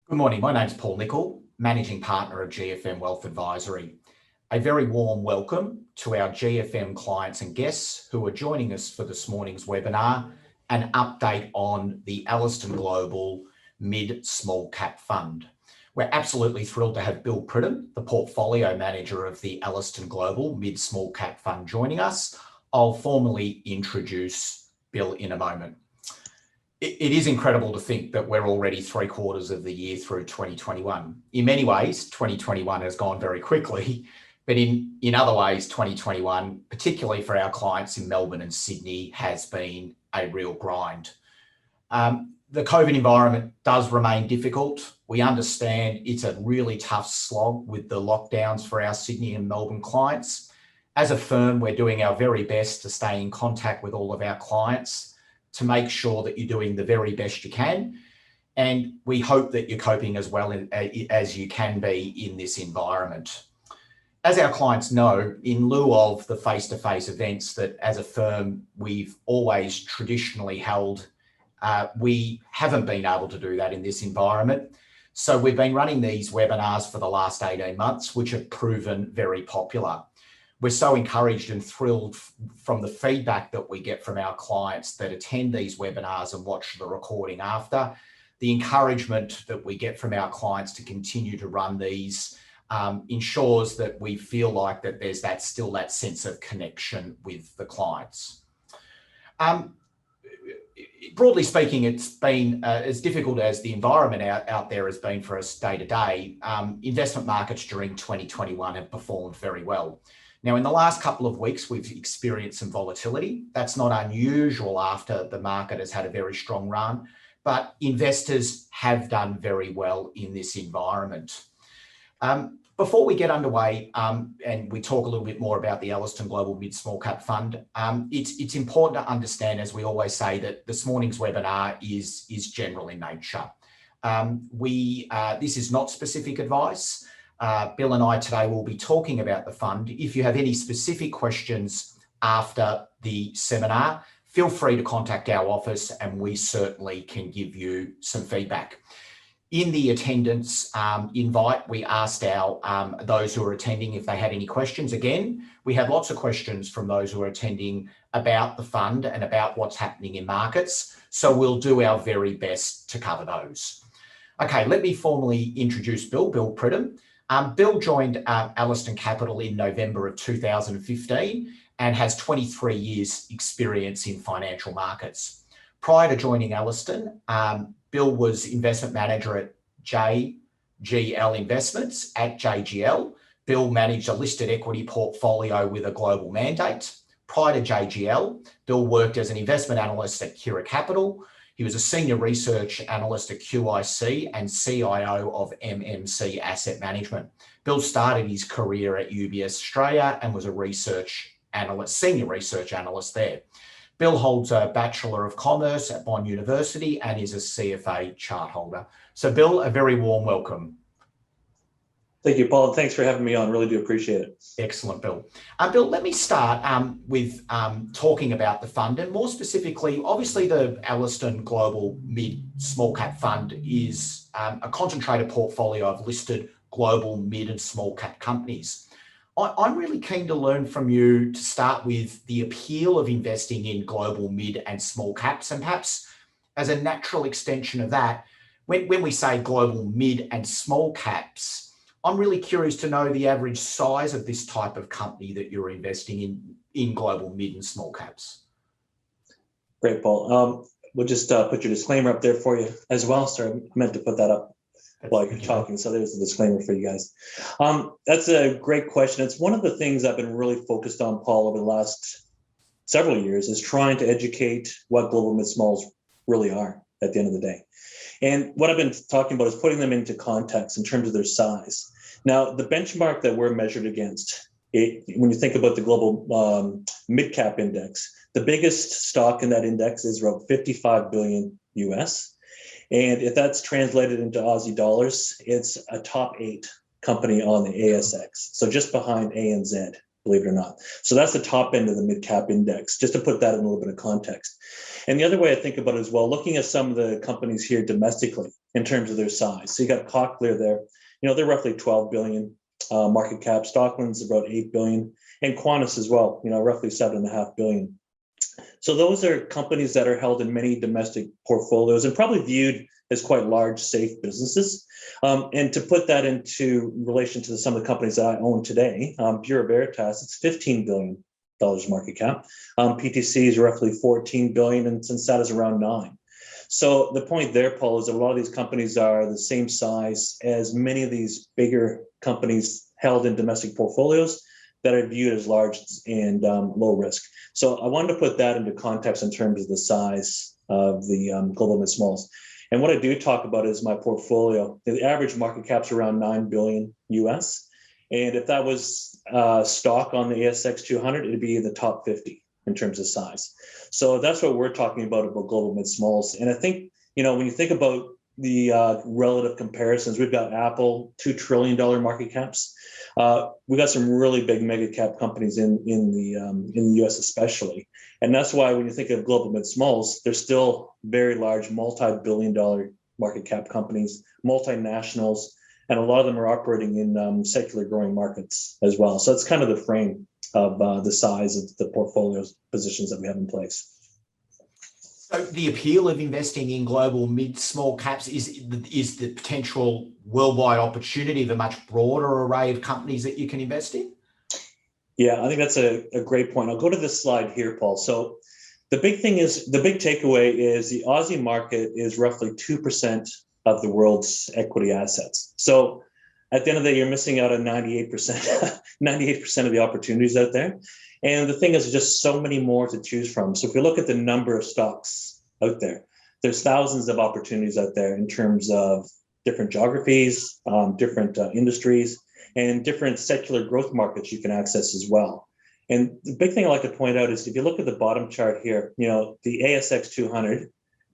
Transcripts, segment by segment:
Good morning. My name's Paul Nicol, Managing Partner of GFM Wealth Advisory. A very warm welcome to our GFM clients and guests who are joining us for this morning's webinar, an update on the Ellerston Global Mid Small Cap Fund. We're absolutely thrilled to have Bill Pridham, the Portfolio Manager of the Ellerston Global Mid Small Cap Fund, joining us. I'll formally introduce Bill in a moment. It is incredible to think that we're already 3/4 of the year through 2021. In many ways, 2021 has gone very quickly, but in other ways, 2021, particularly for our clients in Melbourne and Sydney, has been a real grind. The COVID environment does remain difficult. We understand it's a really tough slog with the lockdowns for our Sydney and Melbourne clients. As a firm, we're doing our very best to stay in contact with all of our clients to make sure that you're doing the very best you can. And we hope that you're coping as well as you can be in this environment. As our clients know, in lieu of the face-to-face events that as a firm we've always traditionally held, we haven't been able to do that in this environment. So we've been running these webinars for the last 18 months, which have proven very popular. We're so encouraged and thrilled from the feedback that we get from our clients that attend these webinars and watch the recording after. The encouragement that we get from our clients to continue to run these ensures that we feel like that there's still that sense of connection with the clients. Broadly speaking, it's been as difficult as the environment out there has been for us day to day. Investment markets during 2021 have performed very well. Now, in the last couple of weeks, we've experienced some volatility. That's not unusual after the market has had a very strong run, but investors have done very well in this environment. Before we get underway and we talk a little bit more about the Ellerston Global Mid Small Cap Fund, it's important to understand, as we always say, that this morning's webinar is general in nature. This is not specific advice. Bill and I today will be talking about the fund. If you have any specific questions after the seminar, feel free to contact our office and we certainly can give you some feedback. In the attendance invite, we asked those who are attending if they had any questions. Again, we had lots of questions from those who are attending about the fund and about what's happening in markets. So we'll do our very best to cover those. Okay, let me formally introduce Bill Pridham. Bill joined Ellerston Capital in November of 2015 and has 23 years experience in financial markets. Prior to joining Ellerston, Bill was investment manager at JGL Investments at JGL. Bill managed a listed equity portfolio with a global mandate. Prior to JGL, Bill worked as an investment analyst at Kira Capital. He was a senior research analyst at QIC and CIO of MMC Asset Management. Bill started his career at UBS Australia and was a senior research analyst there. Bill holds a Bachelor of Commerce at Bond University and is a CFA chart holder. So Bill, a very warm welcome. Thank you, Paul. Thanks for having me on. Really do appreciate it. Excellent, Bill. Bill, let me start with talking about the fund, and more specifically, obviously the Ellerston Global Mid Small Cap Fund is a concentrated portfolio of listed global mid and small cap companies. I'm really keen to learn from you to start with the appeal of investing in global mid and small caps, and perhaps as a natural extension of that, when we say global mid and small caps, I'm really curious to know the average size of this type of company that you're investing in global mid and small caps. Great, Paul. We'll just put your disclaimer up there for you as well. Sorry, I meant to put that up while you're talking. So there's a disclaimer for you guys. That's a great question. It's one of the things I've been really focused on, Paul, over the last several years, is trying to educate what global mid smalls really are at the end of the day. And what I've been talking about is putting them into context in terms of their size. Now, the benchmark that we're measured against, when you think about the global mid-cap index, the biggest stock in that index is around 55 billion US. And if that's translated into Aussie dollars, it's a top 8 company on the ASX. So just behind ANZ, believe it or not. So that's the top end of the mid-cap index, just to put that in a little bit of context. And the other way I think about it as well, looking at some of the companies here domestically in terms of their size. So you got Cochlear there, they're roughly 12 billion market cap. Stockland's about 8 billion, and Qantas as well, roughly 7.5 billion. So those are companies that are held in many domestic portfolios and probably viewed as quite large, safe businesses. And to put that into relation to some of the companies that I own today, Bureau Veritas, it's $15 billion market cap. PTC is roughly 14 billion, and Sensata is around 9. So the point there, Paul, is that a lot of these companies are the same size as many of these bigger companies held in domestic portfolios that are viewed as large and low risk. So I wanted to put that into context in terms of the size of the global mid smalls. And what I do talk about is my portfolio. The average market cap's around 9 billion US. And if that was stock on the ASX 200, it'd be in the top 50 in terms of size. So that's what we're talking about global mid smalls. And I think, when you think about the relative comparisons, we've got Apple, $2 trillion market caps. We've got some really big mega cap companies in the US especially. And that's why when you think of global mid smalls, they're still very large, multi-billion-dollar market cap companies, multinationals, and a lot of them are operating in secular growing markets as well. So it's kind of the frame of the size of the portfolios positions that we have in place. So the appeal of investing in global mid-small caps is the potential worldwide opportunity of a much broader array of companies that you can invest in? Yeah, I think that's a great point. I'll go to this slide here, Paul. So the big takeaway is the Aussie market is roughly 2% of the world's equity assets. So at the end of the day, you're missing out on 98%, 98% of the opportunities out there. And the thing is, there's just so many more to choose from. So if you look at the number of stocks out there, there's thousands of opportunities out there in terms of different geographies, different industries, and different secular growth markets you can access as well. And the big thing I like to point out is if you look at the bottom chart here, the ASX 200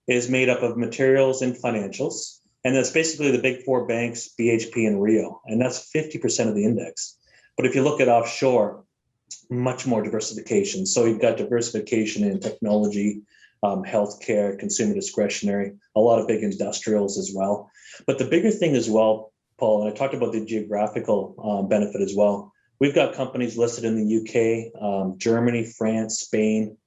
is made up of materials and financials. And that's basically the big four banks, BHP and Rio, and that's 50% of the index. But if you look at offshore, much more diversification. So you've got diversification in technology, healthcare, consumer discretionary, a lot of big industrials as well. But the bigger thing as well, Paul, and I talked about the geographical benefit as well. We've got companies listed in the UK, Germany, France, Spain,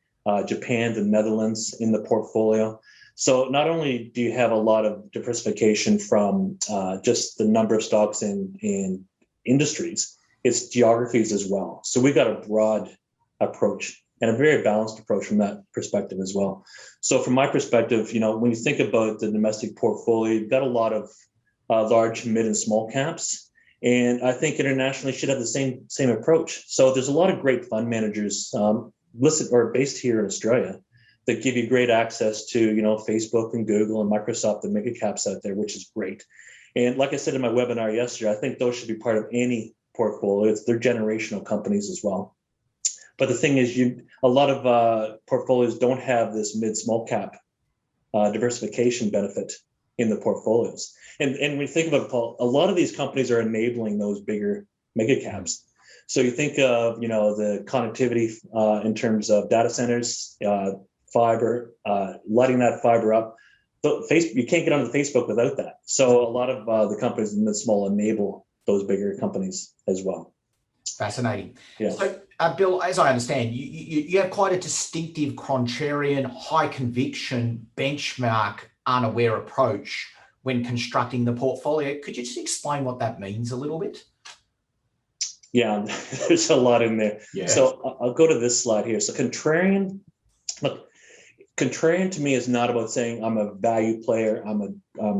Japan, the Netherlands in the portfolio. So not only do you have a lot of diversification from just the number of stocks in industries, it's geographies as well. So we've got a broad approach and a very balanced approach from that perspective as well. So from my perspective, when you think about the domestic portfolio, you've got a lot of large, mid, and small caps. And I think internationally should have the same approach. So there's a lot of great fund managers listed or based here in Australia that give you great access to, Facebook and Google and Microsoft, the mega caps out there, which is great. And like I said in my webinar yesterday, I think those should be part of any portfolio. They're generational companies as well. But the thing is, a lot of portfolios don't have this mid-small cap diversification benefit in the portfolios. And when you think about it, Paul, a lot of these companies are enabling those bigger mega caps. So you think of, the connectivity in terms of data centers, fiber, lighting that fiber up. You can't get onto Facebook without that. So a lot of the companies in the small enable those bigger companies as well. Fascinating. Yeah. So, Bill, as I understand, you have quite a distinctive contrarian, high conviction, benchmark, unaware approach when constructing the portfolio. Could you just explain what that means a little bit? Yeah, there's a lot in there. Yeah. So I'll go to this slide here. So contrarian to me is not about saying I'm a value player, I'm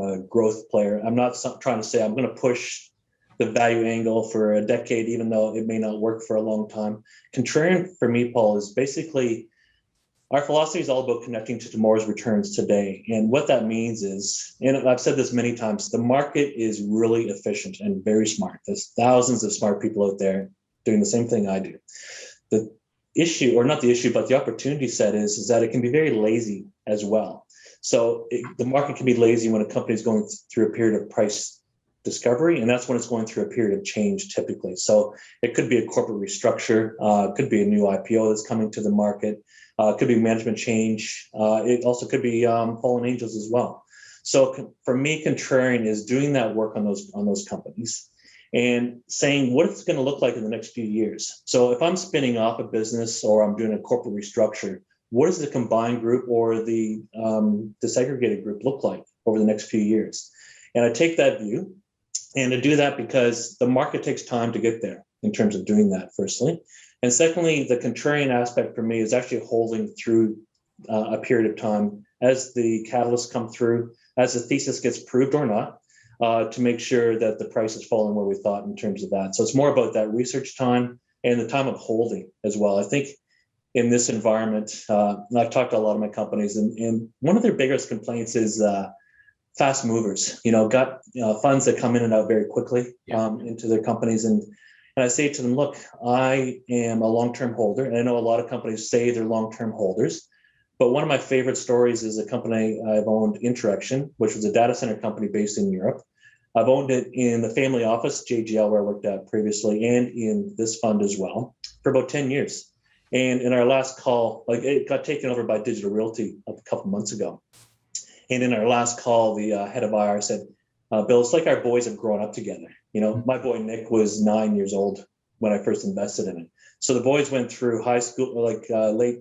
a growth player. I'm not trying to say I'm going to push the value angle for a decade, even though it may not work for a long time. Contrarian for me, Paul, is basically our philosophy is all about connecting to tomorrow's returns today. And what that means is, and I've said this many times, the market is really efficient and very smart. There's thousands of smart people out there doing the same thing I do. The issue, or not the issue, but the opportunity set is that it can be very lazy as well. So the market can be lazy when a company is going through a period of price discovery, and that's when it's going through a period of change typically. So it could be a corporate restructure, it could be a new IPO that's coming to the market, it could be management change, it also could be fallen angels as well. So for me, contrarian is doing that work on those companies and saying what it's going to look like in the next few years. So if I'm spinning off a business or I'm doing a corporate restructure, what does the combined group or the segregated group look like over the next few years? And I take that view, and to do that because the market takes time to get there in terms of doing that, firstly. And secondly, the contrarian aspect for me is actually holding through a period of time as the catalysts come through, as the thesis gets proved or not, to make sure that the price is falling where we thought in terms of that. So it's more about that research time and the time of holding as well. I think in this environment, I've talked to a lot of my companies, and one of their biggest complaints is fast movers, got funds that come in and out very quickly into their companies. And I say to them, look, I am a long-term holder, and I know a lot of companies say they're long-term holders, but one of my favorite stories is a company I've owned, Interaction, which was a data center company based in Europe. I've owned it in the family office, JGL, where I worked at previously, and in this fund as well, for about 10 years. And in our last call, it got taken over by Digital Realty a couple months ago. And in our last call, the head of IR said, Bill, it's like our boys have grown up together. My boy Nick was 9 years old when I first invested in it. So the boys went through high school, late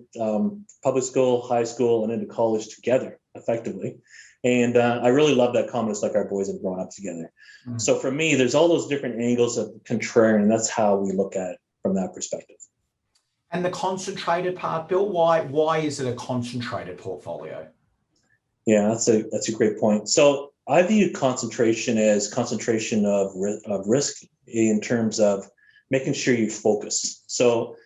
public school, high school, and into college together, effectively. And I really love that comment. It's like our boys have grown up together. Mm-hmm. So for me, there's all those different angles of contrarian, and that's how we look at it from that perspective. And the concentrated part, Bill, why is it a concentrated portfolio? Yeah, that's a great point. So I view concentration as concentration of risk in terms of making sure you focus. So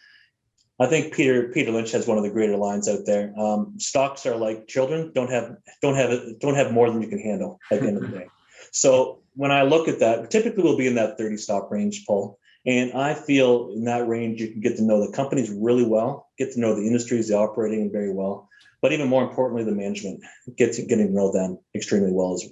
I think Peter Lynch has one of the greater lines out there. Stocks are like children; don't have more than you can handle at the end of the day. So when I look at that, typically we'll be in that 30 stock range, Paul. And I feel in that range you can get to know the companies really well, get to know the industries they're operating very well, but even more importantly, the management, getting to know them extremely well, as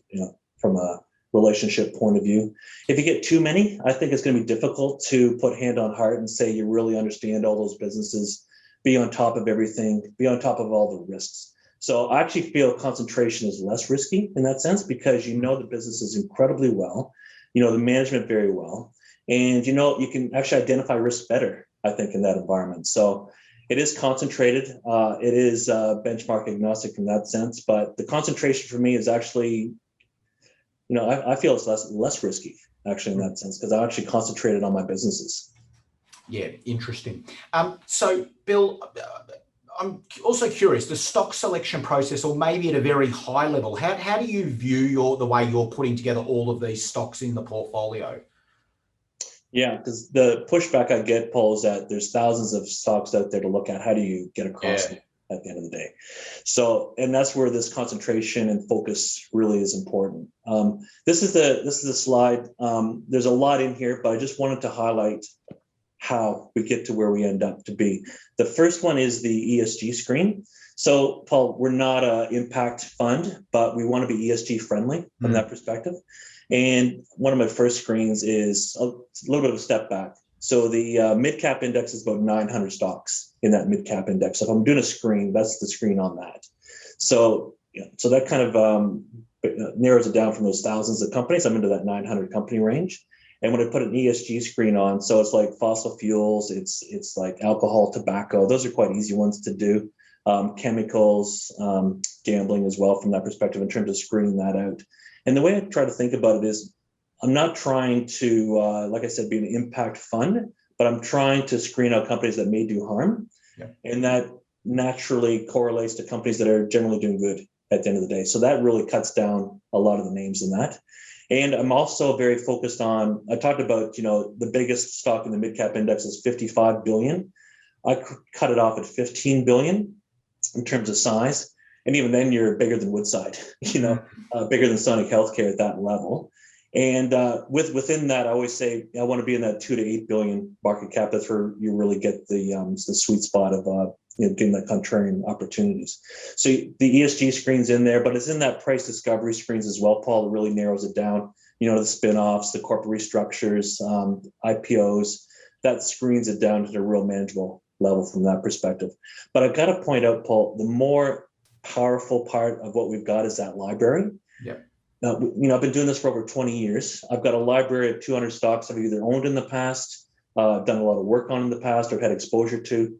from a relationship point of view. If you get too many, I think it's going to be difficult to put hand on heart and say you really understand all those businesses, be on top of everything, be on top of all the risks. So I actually feel concentration is less risky in that sense because you know the businesses incredibly well, the management very well, and you can actually identify risk better, I think, in that environment. So it is concentrated. It is benchmark agnostic in that sense, but the concentration for me is actually, I feel it's less risky actually in that sense because I actually concentrated on my businesses. Yeah, interesting. So Bill, I'm also curious, the stock selection process, or maybe at a very high level, how do you view the way you're putting together all of these stocks in the portfolio? Yeah, because the pushback I get, Paul, is that there's thousands of stocks out there to look at. How do you get across them at the end of the day? So, and that's where this concentration and focus really is important. This is the slide. There's a lot in here, but I just wanted to highlight how we get to where we end up to be. The first one is the ESG screen. So, Paul, we're not an impact fund, but we want to be ESG friendly from that perspective. And one of my first screens is a little bit of a step back. So the mid-cap index is about 900 stocks in that mid-cap index. So if I'm doing a screen, that's the screen on that. So, so that kind of narrows it down from those thousands of companies. I'm into that 900 company range. And when I put an ESG screen on, so it's like fossil fuels, it's like alcohol, tobacco. Those are quite easy ones to do. Chemicals, gambling as well from that perspective in terms of screening that out. And the way I try to think about it is I'm not trying to, like I said, be an impact fund, but I'm trying to screen out companies that may do harm. Yeah. And that naturally correlates to companies that are generally doing good at the end of the day. So that really cuts down a lot of the names in that. And I'm also very focused on, I talked about, the biggest stock in the mid-cap index is 55 billion. I cut it off at 15 billion in terms of size. And even then you're bigger than Woodside, bigger than Sonic Healthcare at that level. And within that, I always say I want to be in that 2 to 8 billion market cap. That's where you really get the sweet spot of getting that contrarian opportunities. So the ESG screen's in there, but it's in that price discovery screens as well, Paul. It really narrows it down the spin-offs, the corporate restructures, IPOs, that screens it down to the real manageable level from that perspective. But I've got to point out, Paul, the more powerful part of what we've got is that library. Yeah. I've been doing this for over 20 years. I've got a library of 200 stocks I've either owned in the past, done a lot of work on in the past, or had exposure to.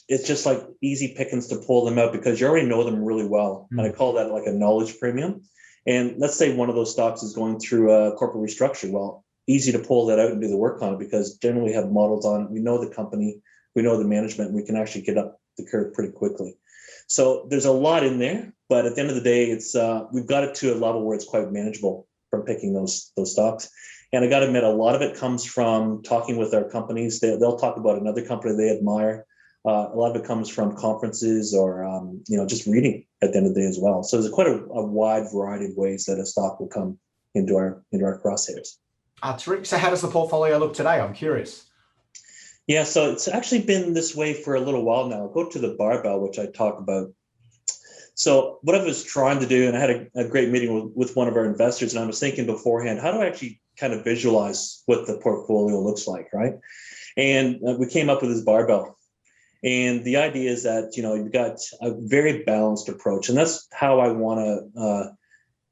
It's just like easy pickings to pull them out because you already know them really well. And I call that like a knowledge premium. And let's say one of those stocks is going through a corporate restructure. Well, easy to pull that out and do the work on it because generally we have models on it. We know the company, we know the management, and we can actually get up the curve pretty quickly. So there's a lot in there, but at the end of the day, it's we've got it to a level where it's quite manageable from picking those stocks. And I got to admit, a lot of it comes from talking with our companies. They'll talk about another company they admire. A lot of it comes from conferences or just reading at the end of the day as well. So there's quite a wide variety of ways that a stock will come into our crosshairs. Terrific. So how does the portfolio look today? I'm curious. Yeah, so it's actually been this way for a little while now. I'll go to the barbell, which I talk about. So what I was trying to do, and I had a great meeting with one of our investors, and I was thinking beforehand, how do I actually kind of visualize what the portfolio looks like, right? And we came up with this barbell. And the idea is that, you've got a very balanced approach, and that's how I want to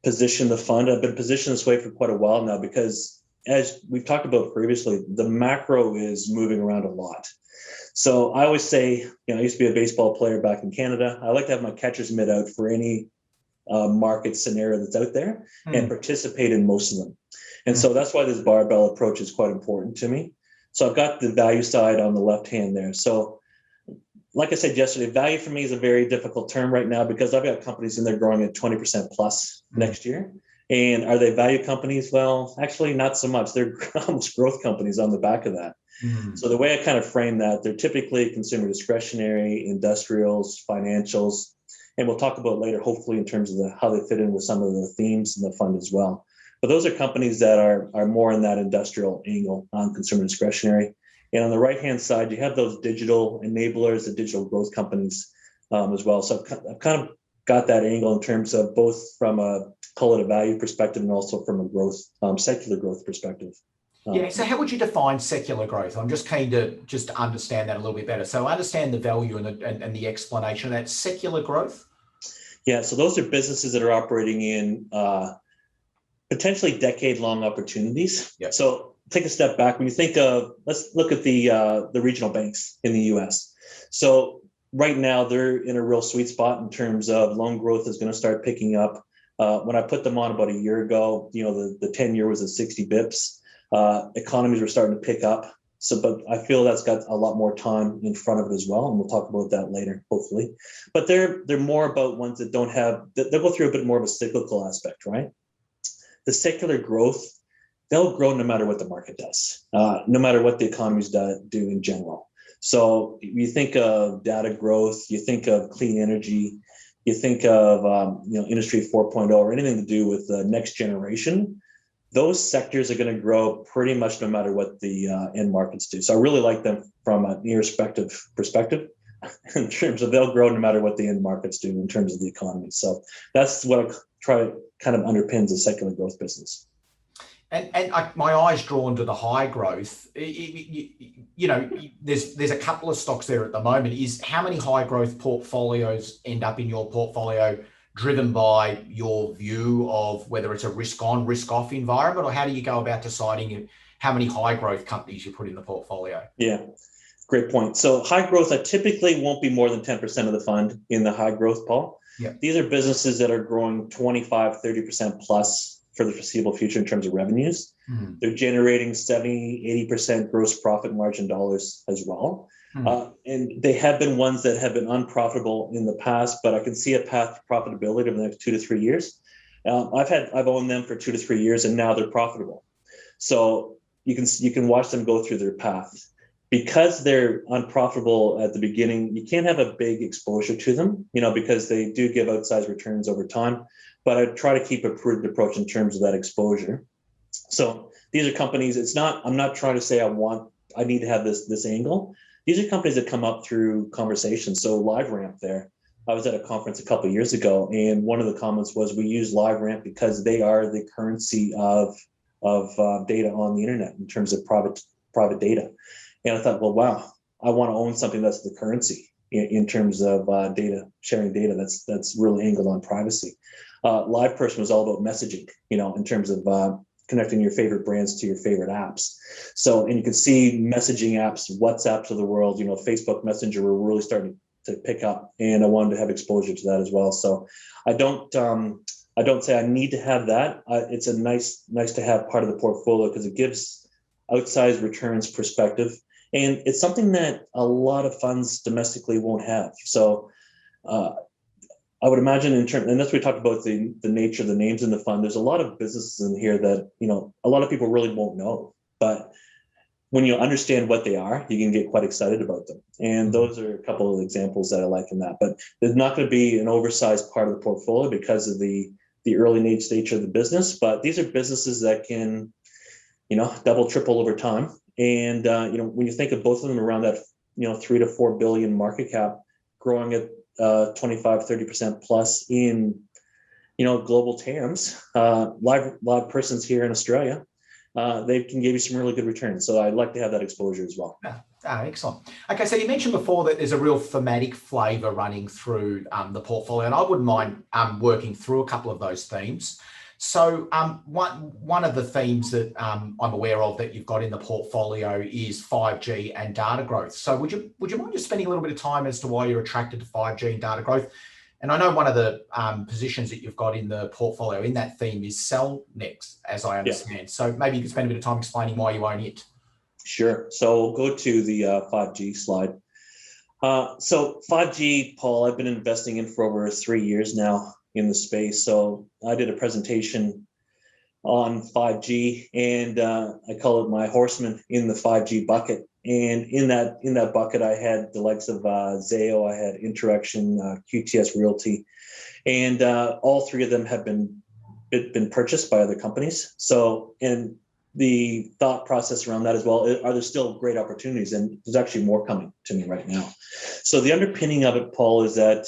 position the fund. I've been positioned this way for quite a while now because, as we've talked about previously, the macro is moving around a lot. So I always say, I used to be a baseball player back in Canada. I like to have my catcher's mitt out for any market scenario that's out there and participate in most of them. And so that's why this barbell approach is quite important to me. So I've got the value side on the left hand there. So like I said yesterday, value for me is a very difficult term right now because I've got companies in there growing at 20% plus next year. And are they value companies? Well, actually not so much. They're almost growth companies on the back of that. So the way I kind of frame that, they're typically consumer discretionary, industrials, financials, and we'll talk about later, hopefully in terms of how they fit in with some of the themes in the fund as well. But those are companies that are more in that industrial angle on consumer discretionary. And on the right-hand side, you have those digital enablers, the digital growth companies as well. So I've kind of got that angle in terms of both from a call it a value perspective and also from a growth, secular growth perspective. Yeah. So how would you define secular growth? I'm just keen to understand that a little bit better. So I understand the value and the explanation of that. Secular growth? Yeah. So those are businesses that are operating in potentially decade-long opportunities. Yep. So take a step back. When you think of, let's look at the regional banks in the U.S. So right now they're in a real sweet spot in terms of loan growth is going to start picking up. When I put them on about a year ago, the 10-year was at 60 bips. Economies were starting to pick up. So, but I feel that's got a lot more time in front of it as well. And we'll talk about that later, hopefully. But they're more about ones that don't have, they'll go through a bit more of a cyclical aspect, right? The secular growth, they'll grow no matter what the market does, no matter what the economies do in general. So you think of data growth, you think of clean energy, you think of Industry 4.0 or anything to do with the next generation. Those sectors are going to grow pretty much no matter what the end markets do. So I really like them from an irrespective perspective in terms of they'll grow no matter what the end markets do in terms of the economy. So that's what I try to kind of underpins a secular growth business. And my eyes drawn to the high growth. There's a couple of stocks there at the moment. Is how many high growth portfolios end up in your portfolio driven by your view of whether it's a risk on, risk off environment, or how do you go about deciding how many high growth companies you put in the portfolio? Yeah, great point. So high growth, I typically won't be more than 10% of the fund in the high growth, Paul. Yep. These are businesses that are growing 25, 30% plus for the foreseeable future in terms of revenues. Mm-hmm. They're generating 70, 80% gross profit margin dollars as well. And they have been ones that have been unprofitable in the past, but I can see a path to profitability over the next 2 to 3 years. I've owned them for 2 to 3 years, and now they're profitable. So you can watch them go through their path. Because they're unprofitable at the beginning, you can't have a big exposure to them, because they do give outsized returns over time. But I try to keep a prudent approach in terms of that exposure. So these are companies. I'm not trying to say I need to have this angle. These are companies that come up through conversations. So LiveRamp there, I was at a conference a couple of years ago, and one of the comments was we use LiveRamp because they are the currency of data on the internet in terms of private data. And I thought, well, wow, I want to own something that's the currency in terms of data, sharing data that's really angled on privacy. LivePerson was all about messaging, in terms of connecting your favorite brands to your favorite apps. So, and you can see messaging apps, WhatsApp of the world, Facebook Messenger were really starting to pick up, and I wanted to have exposure to that as well. So I don't say I need to have that. It's a nice to have part of the portfolio because it gives outsized returns perspective. And it's something that a lot of funds domestically won't have. So I would imagine and that's what we talked about the nature of the names in the fund. There's a lot of businesses in here that, a lot of people really won't know. But when you understand what they are, you can get quite excited about them. And those are a couple of examples that I like in that. But there's not going to be an oversized part of the portfolio because of the early stage of the business. But these are businesses that can, double, triple over time. And, when you think of both of them around that, 3 to 4 billion market cap, growing at 25-30% plus in, global TAMs, live persons here in Australia, they can give you some really good returns. So I'd like to have that exposure as well. Excellent. Okay, so you mentioned before that there's a real thematic flavour running through the portfolio, and I wouldn't mind working through a couple of those themes. So one of the themes that I'm aware of that you've got in the portfolio is 5G and data growth. So would you mind just spending a little bit of time as to why you're attracted to 5G and data growth? And I know one of the positions that you've got in the portfolio in that theme is Cellnex, as I understand. Yeah. So maybe you could spend a bit of time explaining why you own it. Sure. So we'll go to the 5G slide. So 5G, Paul, I've been investing in for over 3 years now in the space. So I did a presentation on 5G, and I call it my horseman in the 5G bucket. And in that bucket, I had the likes of Zayo, I had Interaction, QTS Realty, and all three of them have been purchased by other companies. So, and the thought process around that as well, are there still great opportunities? And there's actually more coming to me right now. So the underpinning of it, Paul, is that,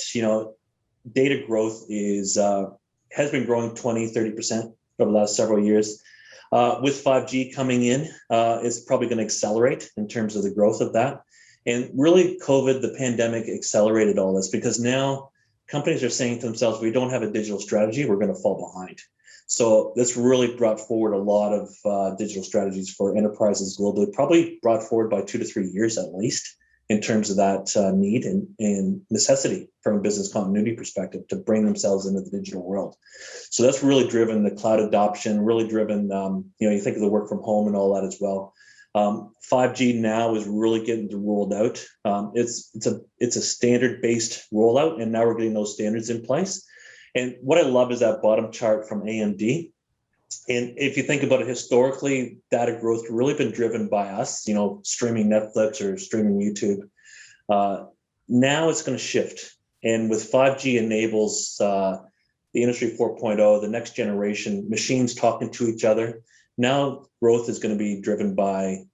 data growth has been growing 20-30% over the last several years. With 5G coming in, it's probably going to accelerate in terms of the growth of that. And really, COVID, the pandemic, accelerated all this because now companies are saying to themselves, we don't have a digital strategy, we're going to fall behind. So this really brought forward a lot of digital strategies for enterprises globally, probably brought forward by 2 to 3 years at least, in terms of that need and necessity from a business continuity perspective to bring themselves into the digital world. So that's really driven the cloud adoption, really driven, you think of the work from home and all that as well. 5G now is really getting rolled out. It's a standard-based rollout, and now we're getting those standards in place. And what I love is that bottom chart from AMD. And if you think about it historically, data growth really been driven by us, streaming Netflix or streaming YouTube. Now it's going to shift. And with 5G enables the Industry 4.0, the next generation, machines talking to each other. Now growth is going to be driven by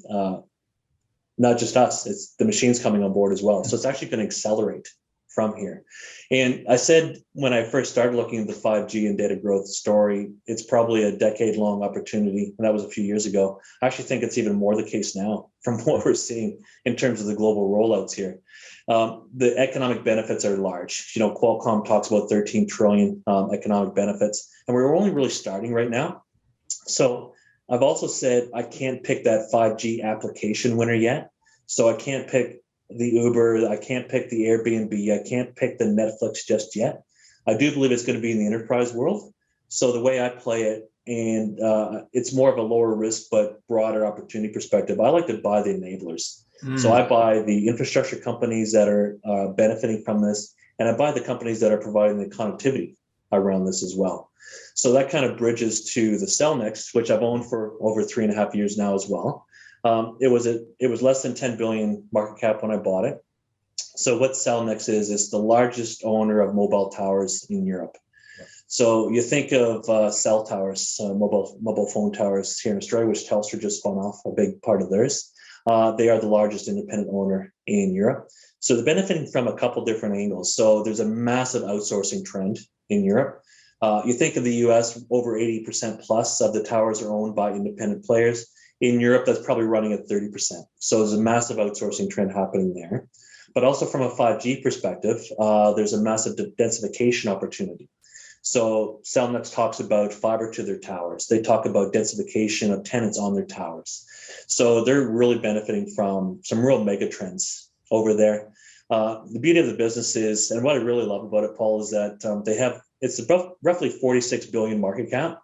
not just us, it's the machines coming on board as well. So it's actually going to accelerate from here. And I said when I first started looking at the 5G and data growth story, it's probably a decade-long opportunity, and that was a few years ago. I actually think it's even more the case now from what we're seeing in terms of the global rollouts here. The economic benefits are large. Qualcomm talks about 13 trillion economic benefits, and we're only really starting right now. So I've also said I can't pick that 5G application winner yet. So I can't pick the Uber, I can't pick the Airbnb, I can't pick the Netflix just yet. I do believe it's going to be in the enterprise world. So the way I play it, and it's more of a lower risk but broader opportunity perspective, I like to buy the enablers. So I buy the infrastructure companies that are benefiting from this, and I buy the companies that are providing the connectivity around this as well. So that kind of bridges to the Cellnex, which I've owned for over 3.5 years now as well. It was less than 10 billion market cap when I bought it. So what Cellnex is, it's the largest owner of mobile towers in Europe. So you think of cell towers, mobile phone towers here in Australia, which Telstra just spun off a big part of theirs. They are the largest independent owner in Europe. So they're benefiting from a couple different angles. So there's a massive outsourcing trend in Europe. You think of the US, over 80% plus of the towers are owned by independent players. In Europe, that's probably running at 30%. So there's a massive outsourcing trend happening there. But also from a 5G perspective, there's a massive densification opportunity. So Cellnex talks about fiber to their towers. They talk about densification of tenants on their towers. So they're really benefiting from some real mega trends over there. The beauty of the business is, and what I really love about it, Paul, is that it's roughly 46 billion market cap.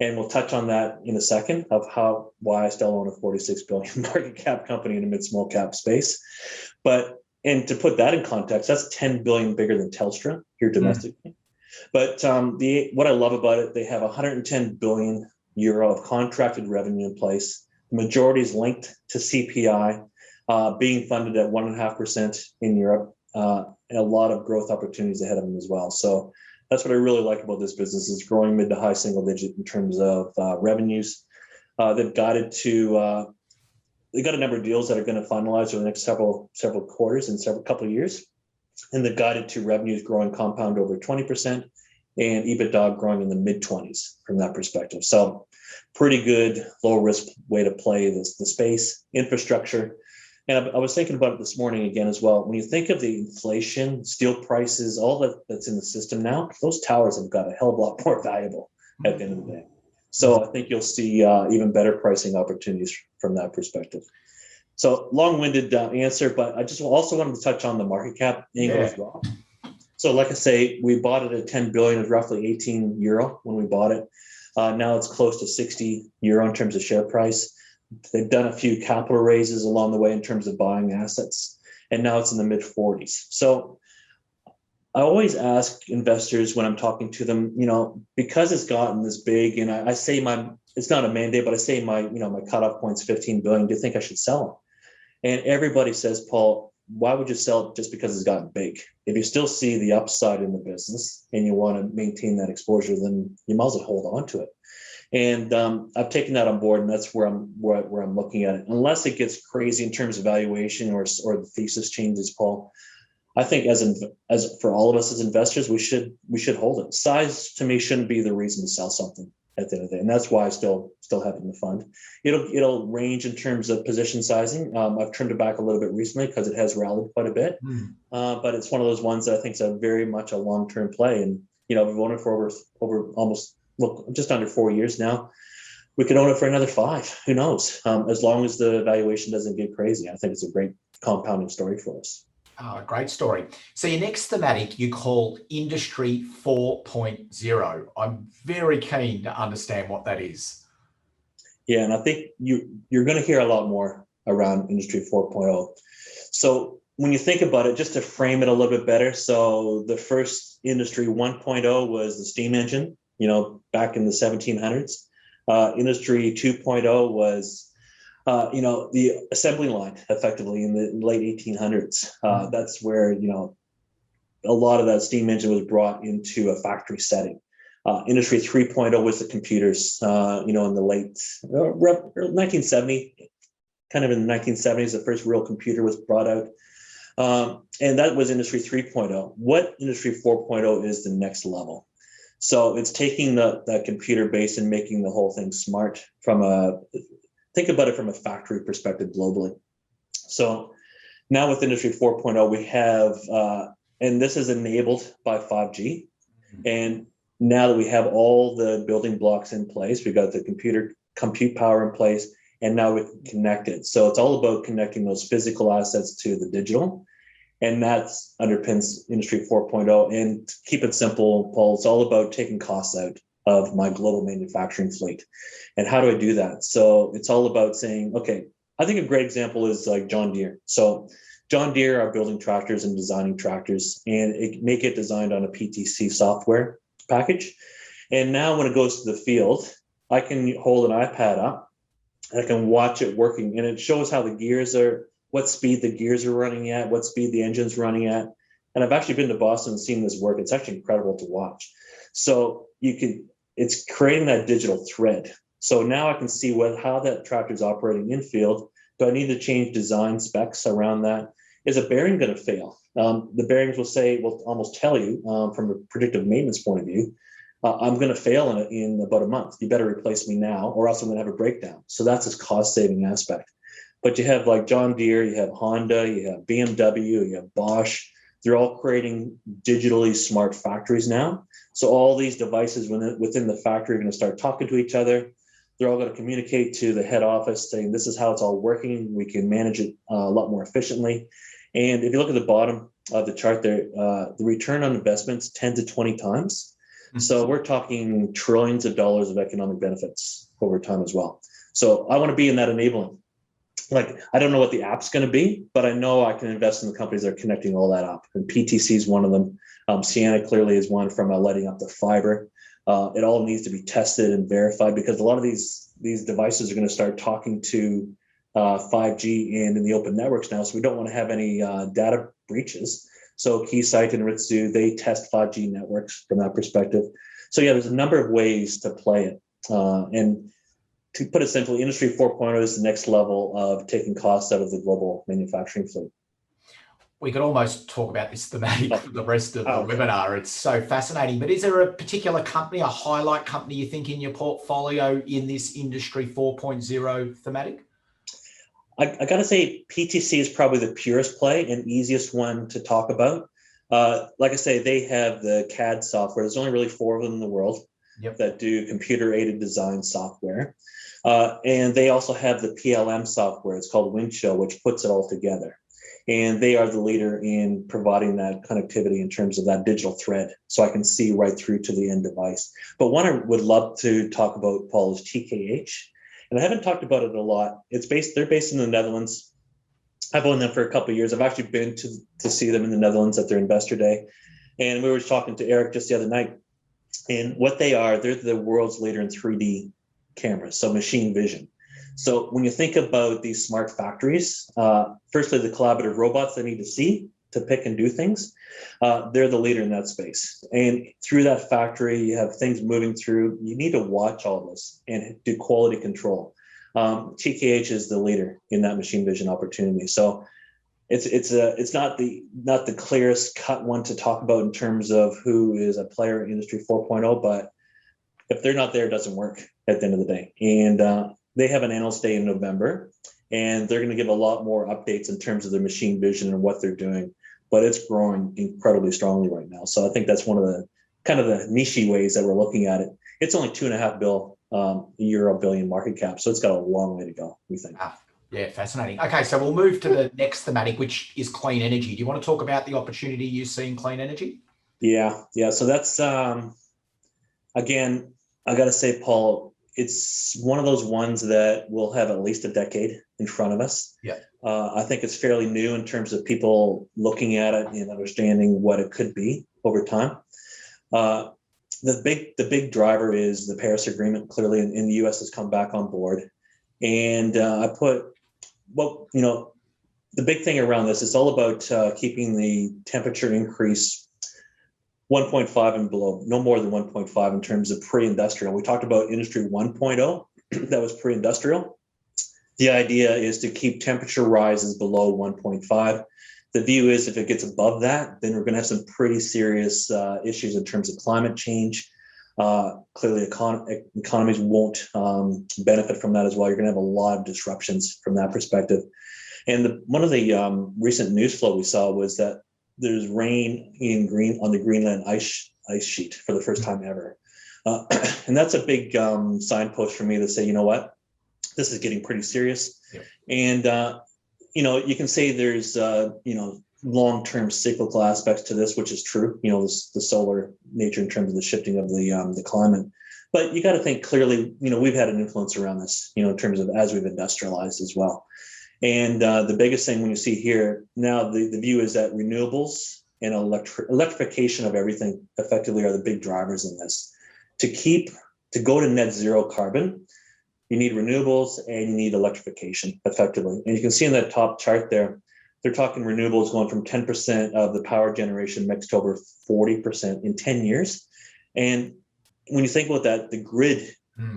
And we'll touch on that in a second of why I still own a 46 billion market cap company in a mid-small cap space. And to put that in context, that's 10 billion bigger than Telstra here domestically. But what I love about it, they have 110 billion euro of contracted revenue in place. The majority is linked to CPI, being funded at 1.5% in Europe, and a lot of growth opportunities ahead of them as well. So that's what I really like about this business, is growing mid to high single digit in terms of revenues. They've guided to they got a number of deals that are going to finalize over the next several quarters and couple of years, and they've guided to revenues growing compound over 20% and EBITDA growing in the mid 20s from that perspective. So pretty good low risk way to play the space infrastructure. And I was thinking about it this morning again as well. When you think of the inflation, steel prices, all that's in the system now, those towers have got a hell of a lot more valuable at the end of the day. So I think you'll see even better pricing opportunities from that perspective. So long-winded answer, but I just also wanted to touch on the market cap angle as well. So like I say, we bought it at 10 billion, it was roughly 18 euro when we bought it. Now it's close to 60 euro in terms of share price. They've done a few capital raises along the way in terms of buying assets, and now it's in the mid 40s. So I always ask investors when I'm talking to them, because it's gotten this big, and I say it's not a mandate, but I say my cutoff point's 15 billion. Do you think I should sell it? And everybody says, Paul, why would you sell it just because it's gotten big? If you still see the upside in the business and you want to maintain that exposure, then you might as well hold on to it. And I've taken that on board, and that's where I'm looking at it. Unless it gets crazy in terms of valuation or the thesis changes, Paul, I think as for all of us as investors, we should hold it. Size to me shouldn't be the reason to sell something at the end of the day, and that's why I still have it in the fund. It'll range in terms of position sizing. I've trimmed it back a little bit recently because it has rallied quite a bit, but it's one of those ones that I think is very much a long-term play. And we've owned it for over almost just under 4 years now. We could own it for another 5. Who knows? As long as the valuation doesn't get crazy, I think it's a great compounding story for us. Oh, great story. So your next thematic you call Industry 4.0. I'm very keen to understand what that is. Yeah, and I think you're going to hear a lot more around Industry 4.0. So when you think about it, just to frame it a little bit better, so the first Industry 1.0 was the steam engine, back in the 1700s. Industry 2.0 was the assembly line, effectively, in the late 1800s. That's where, a lot of that steam engine was brought into a factory setting. Industry 3.0 was the computers, in the late 1970, kind of in the 1970s, the first real computer was brought out. And that was Industry 3.0. What Industry 4.0 is the next level. So it's taking that computer base and making the whole thing smart think about it from a factory perspective globally. So now with Industry 4.0, we have, and this is enabled by 5G. And now that we have all the building blocks in place, we've got the compute power in place, and now we can connect it. So it's all about connecting those physical assets to the digital. And that underpins Industry 4.0. And to keep it simple, Paul, it's all about taking costs out of my global manufacturing fleet. And how do I do that? So it's all about saying, okay, I think a great example is like John Deere. So John Deere are building tractors and designing tractors, and it may get designed on a PTC software package. And now when it goes to the field, I can hold an iPad up and I can watch it working, and it shows how the gears are, what speed the gears are running at, what speed the engine's running at. And I've actually been to Boston and seen this work. It's actually incredible to watch. So it's creating that digital thread. So now I can see how that tractor is operating in field. Do I need to change design specs around that? is a bearing going to fail? The bearings will almost tell you from a predictive maintenance point of view, I'm going to fail in about a month. You better replace me now, or else I'm going to have a breakdown. So that's this cost saving aspect. But you have like John Deere, you have Honda, you have BMW, you have Bosch. They're all creating digitally smart factories now. So all these devices within the factory are going to start talking to each other. They're all going to communicate to the head office saying, this is how it's all working. We can manage it a lot more efficiently. And if you look at the bottom of the chart there, the return on investments 10 to 20 times. So we're talking trillions of dollars of economic benefits over time as well. So I want to be in that enabling. Like, I don't know what the app's going to be, but I know I can invest in the companies that are connecting all that up. And PTC is one of them. Sienna clearly is one from lighting up the fiber. It all needs to be tested and verified because a lot of these devices are going to start talking to 5G and in the open networks now. So we don't want to have any data breaches. So Keysight and Ritsu, they test 5G networks from that perspective. So yeah, there's a number of ways to play it. And to put it simply, Industry 4.0 is the next level of taking costs out of the global manufacturing fleet. We could almost talk about this thematic for the rest of the webinar. It's so fascinating. But is there a particular company, a highlight company you think in your portfolio in this Industry 4.0 thematic? I got to say, PTC is probably the purest play and easiest one to talk about. Like I say, they have the CAD software. There's only really 4 of them in the world that do computer-aided design software. And they also have the PLM software. It's called Windchill, which puts it all together. And they are the leader in providing that connectivity in terms of that digital thread. So I can see right through to the end device. But one I would love to talk about, Paul, is TKH. And I haven't talked about it a lot. They're based in the Netherlands. I've owned them for a couple of years. I've actually been to see them in the Netherlands at their investor day. And we were talking to Eric just the other night. And what they are, they're the world's leader in 3D cameras, so machine vision. So when you think about these smart factories, firstly, the collaborative robots they need to see to pick and do things, they're the leader in that space. And through that factory, you have things moving through. You need to watch all this and do quality control. TKH is the leader in that machine vision opportunity. So it's not the clearest cut one to talk about in terms of who is a player in Industry 4.0, but if they're not there, it doesn't work at the end of the day. And they have an analyst day in November, and they're going to give a lot more updates in terms of their machine vision and what they're doing. But it's growing incredibly strongly right now. So I think that's one of the kind of the niche ways that we're looking at it. It's only €2.5 billion market cap, so it's got a long way to go, we think. Yeah, fascinating. Okay, so we'll move to the next thematic, which is clean energy. Do you want to talk about the opportunity you see in clean energy? Yeah. So that's again, I got to say, Paul, it's one of those ones that will have at least a decade in front of us. Yeah. I think it's fairly new in terms of people looking at it and understanding what it could be over time. The big driver is the Paris Agreement. Clearly, in the U.S. has come back on board, and the big thing around this is all about keeping the temperature increase 1.5 and below, no more than 1.5 in terms of pre-industrial. We talked about Industry 1.0, that was pre-industrial. The idea is to keep temperature rises below 1.5. The view is if it gets above that, then we're going to have some pretty serious issues in terms of climate change. Clearly, economies won't benefit from that as well. You're going to have a lot of disruptions from that perspective. And one of the recent news flow we saw was that there's rain on the Greenland ice sheet for the first time ever. And that's a big signpost for me to say, you know what, this is getting pretty serious. Yep. And, you can say there's, long-term cyclical aspects to this, which is true, the solar nature in terms of the shifting of the climate. But you got to think clearly, we've had an influence around this, in terms of as we've industrialized as well. And the biggest thing when you see here now, the view is that renewables and electrification of everything effectively are the big drivers in this. To go to net zero carbon, you need renewables and you need electrification effectively. And you can see in that top chart there, they're talking renewables going from 10% of the power generation mix to over 40% in 10 years. And when you think about that, the grid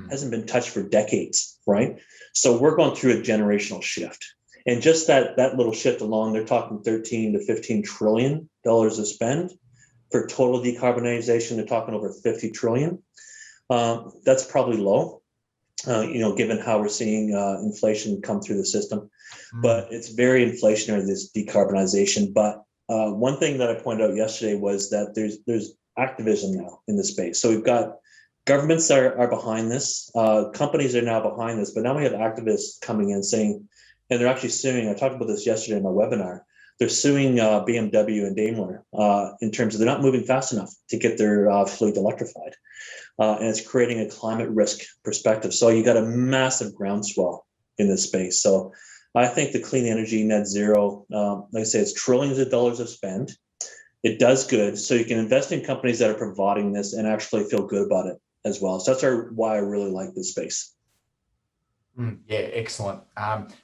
hasn't been touched for decades, right? So we're going through a generational shift. And just that little shift alone, they're talking 13 to 15 trillion dollars of spend. For total decarbonization, they're talking over 50 trillion. That's probably low, given how we're seeing inflation come through the system. But it's very inflationary, this decarbonization. But one thing that I pointed out yesterday was that there's activism now in the space. So we've got governments are behind this, companies are now behind this, but now we have activists coming in saying, and they're actually suing. I talked about this yesterday in my webinar. They're suing BMW and Daimler in terms of they're not moving fast enough to get their fleet electrified. And it's creating a climate risk perspective. So you got a massive groundswell in this space. So I think the clean energy net zero, like I say, it's trillions of dollars of spend. It does good. So you can invest in companies that are providing this and actually feel good about it as well. So that's why I really like this space. Yeah, excellent.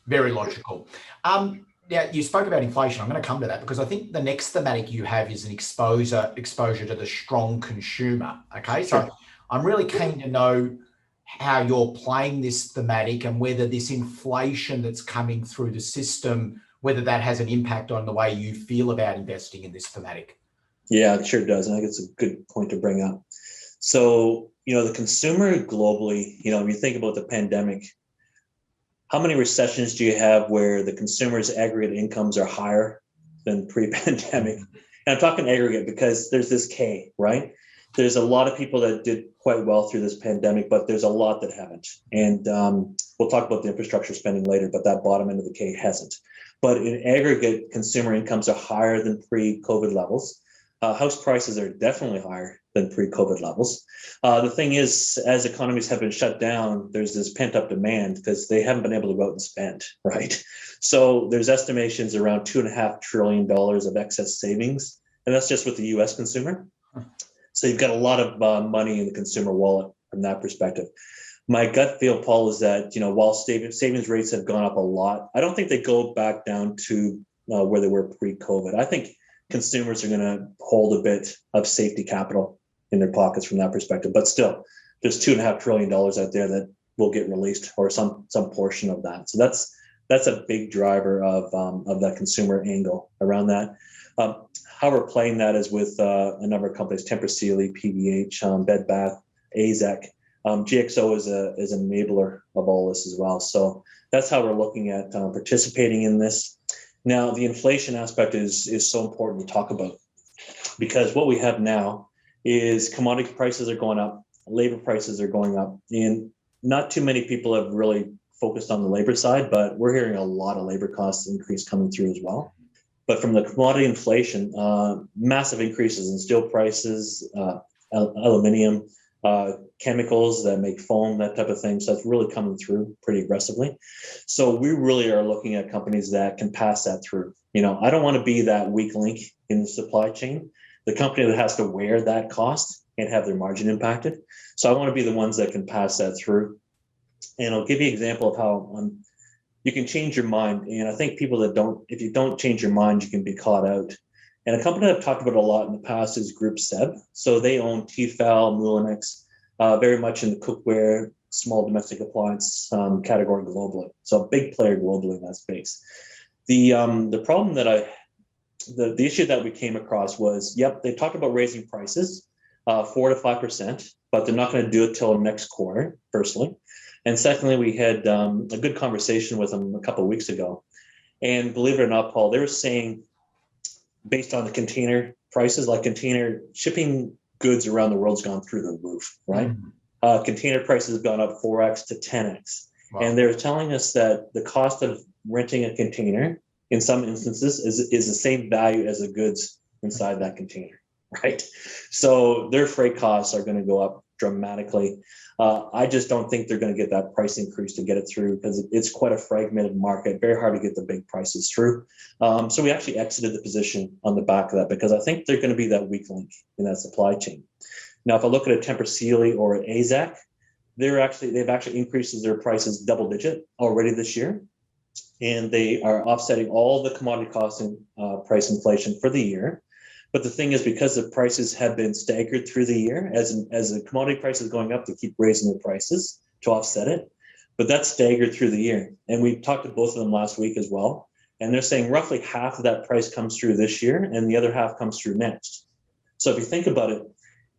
Very logical. Yeah, you spoke about inflation. I'm going to come to that because I think the next thematic you have is an exposure to the strong consumer. Okay, so I'm really keen to know how you're playing this thematic and whether this inflation that's coming through the system, whether that has an impact on the way you feel about investing in this thematic. Yeah, it sure does. I think it's a good point to bring up. So, the consumer globally, if you think about the pandemic, how many recessions do you have where the consumer's aggregate incomes are higher than pre-pandemic? And I'm talking aggregate because there's this K, right? There's a lot of people that did quite well through this pandemic, but there's a lot that haven't. And we'll talk about the infrastructure spending later, but that bottom end of the K hasn't. But in aggregate, consumer incomes are higher than pre-COVID levels. House prices are definitely higher than pre-COVID levels. The thing is, as economies have been shut down, there's this pent-up demand because they haven't been able to go out and spend, right? So there's estimations around $2.5 trillion of excess savings, and that's just with the U.S. consumer. So you've got a lot of money in the consumer wallet from that perspective. My gut feel, Paul, is that while savings rates have gone up a lot, I don't think they go back down to where they were pre-COVID. I think consumers are going to hold a bit of safety capital in their pockets from that perspective. But still, there's $2.5 trillion out there that will get released, or some portion of that. So that's a big driver of that consumer angle around that. How we're playing that is with a number of companies: Tempur Sealy, PVH, Bed Bath, AZEK. GXO is an enabler of all this as well. So that's how we're looking at participating in this. Now, the inflation aspect is so important to talk about, because what we have now is commodity prices are going up, labor prices are going up, and not too many people have really focused on the labor side, but we're hearing a lot of labor costs increase coming through as well. But from the commodity inflation, massive increases in steel prices, aluminum, chemicals that make foam, that type of thing. So it's really coming through pretty aggressively. So we really are looking at companies that can pass that through. I don't want to be that weak link in the supply chain, the company that has to wear that cost and have their margin impacted. So I want to be the ones that can pass that through. And I'll give you an example of how you can change your mind. And I think people if you don't change your mind, you can be caught out. And a company that I've talked about a lot in the past is Group Seb. So they own Tefal, Mulinex, very much in the cookware, small domestic appliance category globally. So a big player globally in that space. The problem that the issue that we came across was, they talked about raising prices 4 to 5%, but they're not going to do it till next quarter, firstly. And secondly, we had a good conversation with them a couple of weeks ago. And believe it or not, Paul, they were saying, based on the container prices, like container shipping goods around the world's gone through the roof, right? Mm-hmm. Container prices have gone up 4x to 10x. Wow. And they're telling us that the cost of renting a container in some instances is the same value as the goods inside that container, right? So their freight costs are going to go up dramatically. I just don't think they're going to get that price increase to get it through, because it's quite a fragmented market, very hard to get the big prices through. So we actually exited the position on the back of that, because I think they're going to be that weak link in that supply chain. Now, if I look at a Tempur Sealy or an AZEK, they've actually increased their prices double digit already this year. And they are offsetting all the commodity cost and price inflation for the year. But the thing is, because the prices have been staggered through the year, as the commodity prices going up, they keep raising the prices to offset it. but that's staggered through the year. And we talked to both of them last week as well. And they're saying roughly half of that price comes through this year and the other half comes through next. So if you think about it,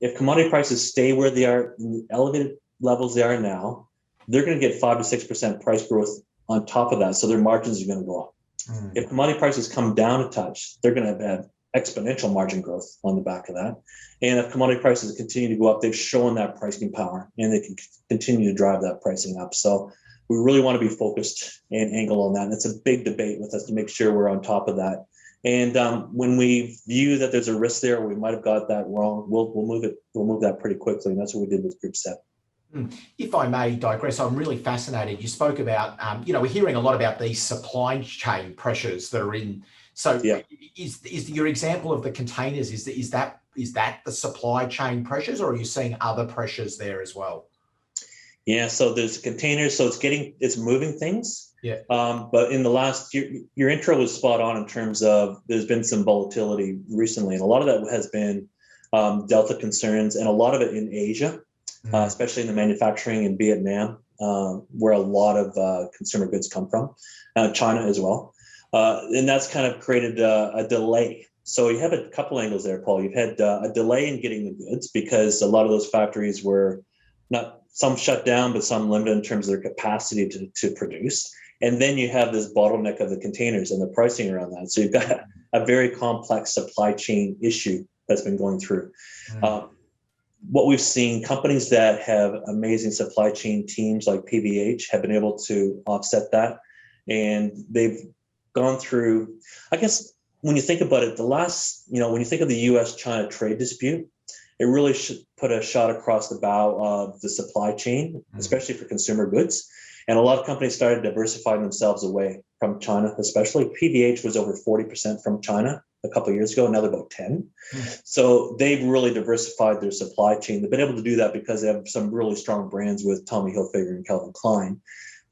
if commodity prices stay where they are, in the elevated levels they are now, they're going to get 5 to 6% price growth on top of that. So their margins are going to go up. If commodity prices come down a touch, they're going to have exponential margin growth on the back of that. And if commodity prices continue to go up, they've shown that pricing power and they can continue to drive that pricing up. So we really want to be focused and angle on that. And it's a big debate with us to make sure we're on top of that. And when we view that there's a risk there, we might have got that wrong, we'll move it. We'll move that pretty quickly. And that's what we did with Group 7. If I may digress, I'm really fascinated. You spoke about, we're hearing a lot about these supply chain pressures that are in. So Yeah. is your example of the containers, is that the supply chain pressures, or are you seeing other pressures there as well? Yeah, so there's containers, so it's moving things. Yeah. But in the last year, your intro was spot on in terms of there's been some volatility recently, and a lot of that has been Delta concerns, and a lot of it in Asia, especially in the manufacturing in Vietnam, where a lot of consumer goods come from, China as well. And that's kind of created a delay. So you have a couple angles there, Paul. You've had a delay in getting the goods because a lot of those factories were not, some shut down, but some limited in terms of their capacity to produce. And then you have this bottleneck of the containers and the pricing around that. So you've got a very complex supply chain issue that's been going through. What we've seen, companies that have amazing supply chain teams like PVH have been able to offset that. And they've gone through, I guess, when you think about it, when you think of the US-China trade dispute, it really should put a shot across the bow of the supply chain, especially for consumer goods. And a lot of companies started diversifying themselves away from China, especially. PVH was over 40% from China a couple of years ago, now they're about 10. So they've really diversified their supply chain. They've been able to do that because they have some really strong brands with Tommy Hilfiger and Calvin Klein.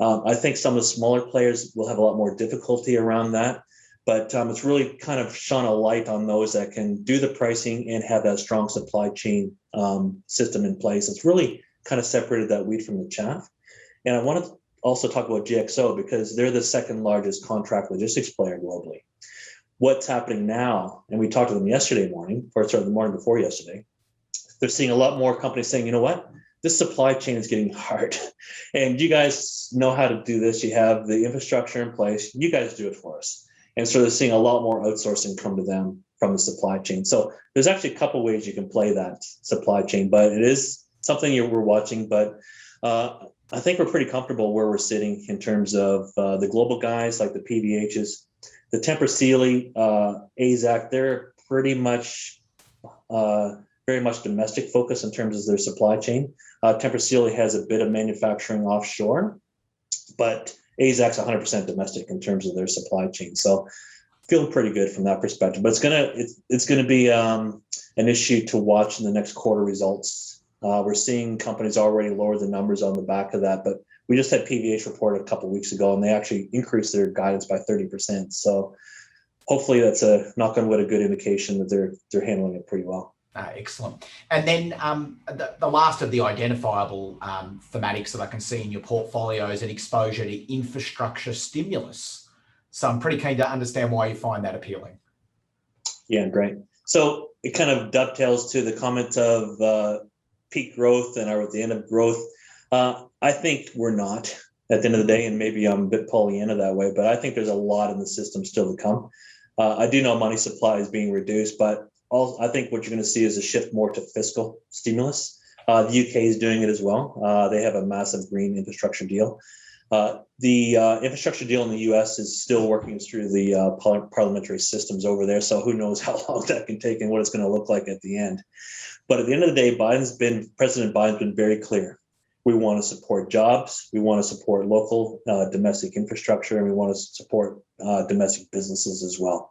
I think some of the smaller players will have a lot more difficulty around that. But it's really kind of shone a light on those that can do the pricing and have that strong supply chain system in place. It's really kind of separated that wheat from the chaff. And I want to also talk about GXO because they're the second largest contract logistics player globally. What's happening now, and we talked to them yesterday morning, or sorry, the morning before yesterday, they're seeing a lot more companies saying, you know what, this supply chain is getting hard. And you guys know how to do this. You have the infrastructure in place. You guys do it for us. And so they're seeing a lot more outsourcing come to them from the supply chain. So there's actually a couple ways you can play that supply chain, but it is something we're watching. But I think we're pretty comfortable where we're sitting in terms of the global guys like the PVHs, the Tempur Sealy, AZAC. They're pretty much very much domestic focus in terms of their supply chain. Tempur Sealy has a bit of manufacturing offshore, but AZAC's 100% domestic in terms of their supply chain. So feeling pretty good from that perspective, but it's gonna be an issue to watch in the next quarter results. We're seeing companies already lower the numbers on the back of that, but we just had PVH report a couple of weeks ago and they actually increased their guidance by 30%. So hopefully that's a knock on wood, a good indication that they're handling it pretty well. Excellent. And then the last of the identifiable thematics that I can see in your portfolio is an exposure to infrastructure stimulus. So I'm pretty keen to understand why you find that appealing. Yeah, great. So it kind of dovetails to the comment of peak growth and are at the end of growth. I think we're not at the end of the day, and maybe I'm a bit Pollyanna that way, but I think there's a lot in the system still to come. I do know money supply is being reduced, but I think what you're going to see is a shift more to fiscal stimulus. The UK is doing it as well. They have a massive green infrastructure deal. The infrastructure deal in the US is still working through the parliamentary systems over there. So who knows how long that can take and what it's going to look like at the end. But at the end of the day, President Biden's been very clear. We want to support jobs. We want to support local domestic infrastructure, and we want to support domestic businesses as well.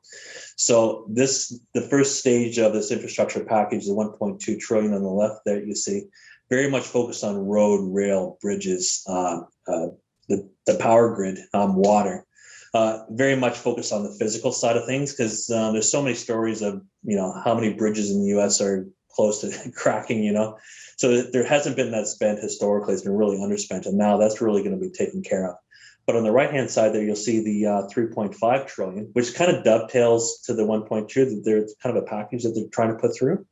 So the first stage of this infrastructure package, the 1.2 trillion on the left there, you see, very much focused on road, rail, bridges, the power grid, water. Very much focused on the physical side of things because there's so many stories of how many bridges in the U.S. are close to cracking, So there hasn't been that spend historically. It's been really underspent, and now that's really going to be taken care of. But on the right-hand side there, you'll see the 3.5 trillion, which kind of dovetails to the 1.2, that there's kind of a package that they're trying to put through.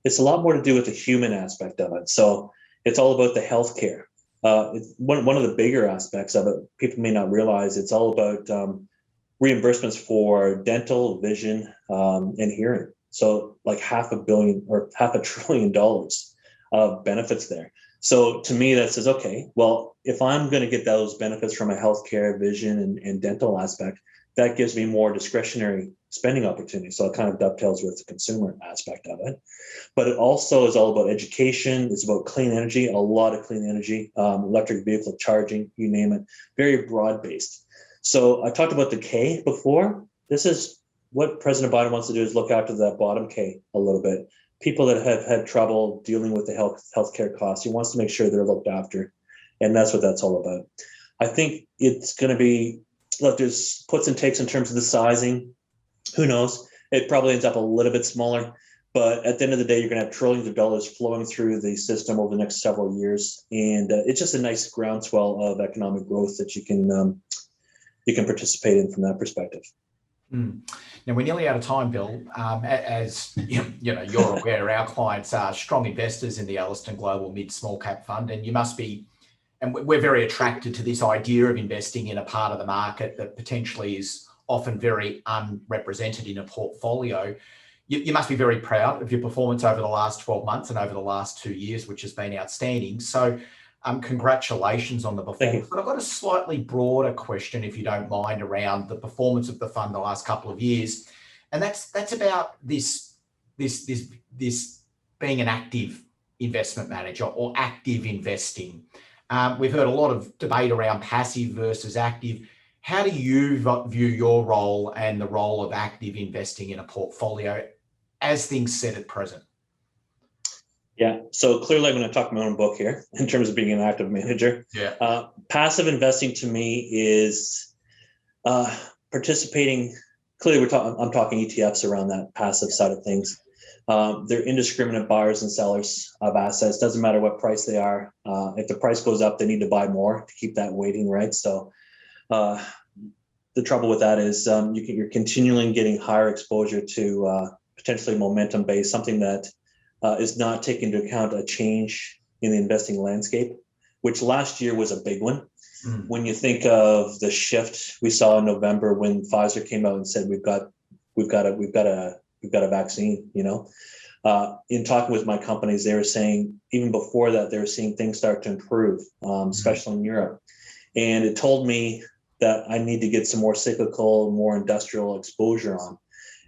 It's a lot more to do with the human aspect of it. So it's all about the healthcare. It's one of the bigger aspects of it, people may not realize, it's all about reimbursements for dental, vision, and hearing. So like $500 million or $500 billion of benefits there. So to me, that says, okay, well, if I'm going to get those benefits from a healthcare, vision, and dental aspect, that gives me more discretionary spending opportunities. So it kind of dovetails with the consumer aspect of it. But it also is all about education. It's about clean energy, a lot of clean energy, electric vehicle charging, you name it, very broad-based. So I talked about the K before. This is what President Biden wants to do, is look after that bottom K a little bit. People that have had trouble dealing with the healthcare costs, he wants to make sure they're looked after. And that's what that's all about. I think it's going to be, look, there's puts and takes in terms of the sizing. Who knows? It probably ends up a little bit smaller. But at the end of the day, you're going to have trillions of dollars flowing through the system over the next several years. And it's just a nice groundswell of economic growth that you can participate in from that perspective. Now, we're nearly out of time, Bill. As you're aware, our clients are strong investors in the Ellerston Global Mid-Small Cap Fund, and you must be, and we're very attracted to this idea of investing in a part of the market that potentially is often very unrepresented in a portfolio. You must be very proud of your performance over the last 12 months and over the last 2 years, which has been outstanding. So congratulations on the performance. But I've got a slightly broader question, if you don't mind, around the performance of the fund the last couple of years. And that's about this being an active investment manager or active investing. We've heard a lot of debate around passive versus active. How do you view your role and the role of active investing in a portfolio as things sit at present? Yeah, so clearly I'm going to talk my own book here in terms of being an active manager. Yeah. Passive investing to me is participating. Clearly, I'm talking ETFs around that passive side of things. They're indiscriminate buyers and sellers of assets. Doesn't matter what price they are. If the price goes up, they need to buy more to keep that weighting, right? So the trouble with that is you're continually getting higher exposure to potentially momentum-based, something that is not taking into account a change in the investing landscape, which last year was a big one. When you think of the shift we saw in November when Pfizer came out and said we've got a vaccine, in talking with my companies, they were saying even before that they were seeing things start to improve, especially in Europe, and it told me that I need to get some more cyclical, more industrial exposure on.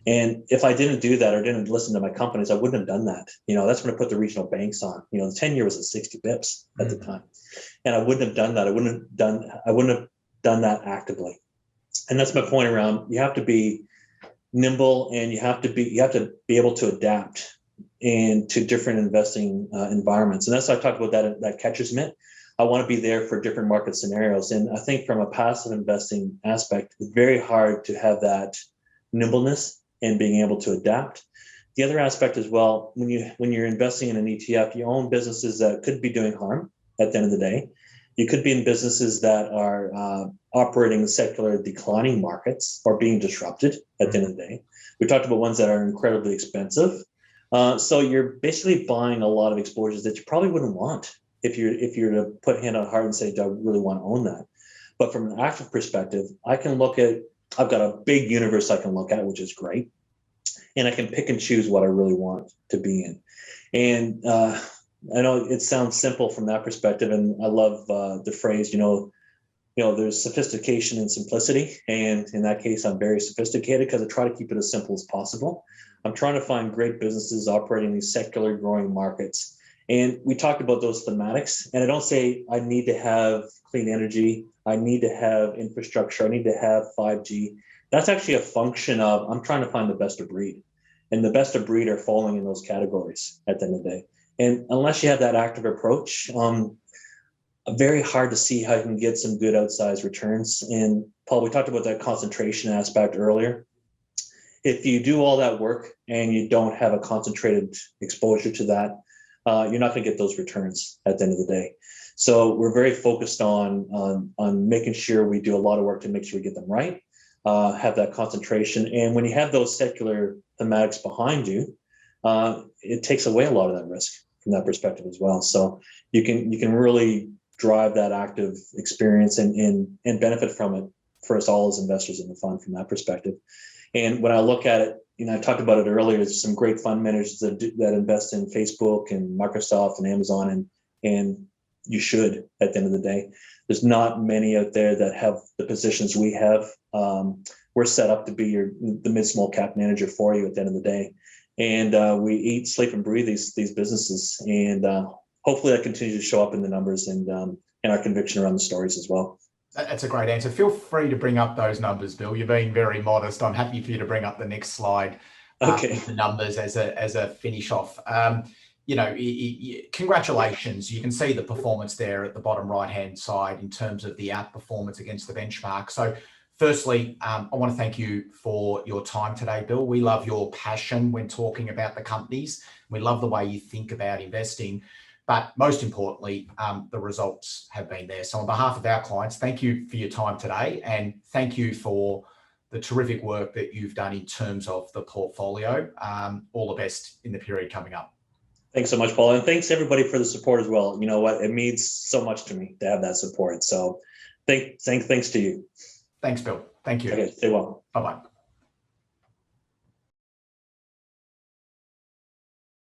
And if I didn't do that or didn't listen to my companies, I wouldn't have done that. That's when I put the regional banks on. The 10-year was at 60 bips at the time. And I wouldn't have done that. I wouldn't have done that actively. And that's my point around, you have to be nimble and you have to be able to adapt and to different investing environments. And that's why I talked about that catcher's mitt. I want to be there for different market scenarios. And I think from a passive investing aspect, it's very hard to have that nimbleness and being able to adapt. The other aspect as well, when you're investing in an ETF, you own businesses that could be doing harm at the end of the day. You could be in businesses that are operating in secular declining markets or being disrupted at the end of the day. We talked about ones that are incredibly expensive. So you're basically buying a lot of exposures that you probably wouldn't want if you're to put hand on heart and say, do I really want to own that? But from an active perspective, I've got a big universe I can look at, which is great. And I can pick and choose what I really want to be in. And I know it sounds simple from that perspective. And I love the phrase, there's sophistication and simplicity. And in that case, I'm very sophisticated because I try to keep it as simple as possible. I'm trying to find great businesses operating in these secular growing markets. And we talked about those thematics. And I don't say I need to have clean energy. I need to have infrastructure. I need to have 5G. That's actually a function of I'm trying to find the best of breed. And the best of breed are falling in those categories at the end of the day. And unless you have that active approach, very hard to see how you can get some good outsized returns. And Paul, we talked about that concentration aspect earlier. if you do all that work and you don't have a concentrated exposure to that, you're not going to get those returns at the end of the day. So we're very focused on making sure we do a lot of work to make sure we get them right, have that concentration. And when you have those secular thematics behind you, it takes away a lot of that risk from that perspective as well. So you can really drive that active experience and benefit from it for us all as investors in the fund from that perspective. And when I look at it, I talked about it earlier, there's some great fund managers that invest in Facebook and Microsoft and Amazon, and you should at the end of the day. There's not many out there that have the positions we have. We're set up to be the mid-small cap manager for you at the end of the day. And we eat, sleep, and breathe these businesses. And hopefully that continues to show up in the numbers and our conviction around the stories as well. That's a great answer. Feel free to bring up those numbers, Bill. You're being very modest. I'm happy for you to bring up the next slide. Okay. The numbers as a finish off. Congratulations. You can see the performance there at the bottom right-hand side in terms of the outperformance against the benchmark. So firstly, I want to thank you for your time today, Bill. We love your passion when talking about the companies. We love the way you think about investing. But most importantly, the results have been there. So on behalf of our clients, thank you for your time today. And thank you for the terrific work that you've done in terms of the portfolio. All the best in the period coming up. Thanks so much, Paul. And thanks everybody for the support as well. You know what? It means so much to me to have that support. So thanks to you. Thanks, Bill. Thank you. Okay, stay well. Bye-bye.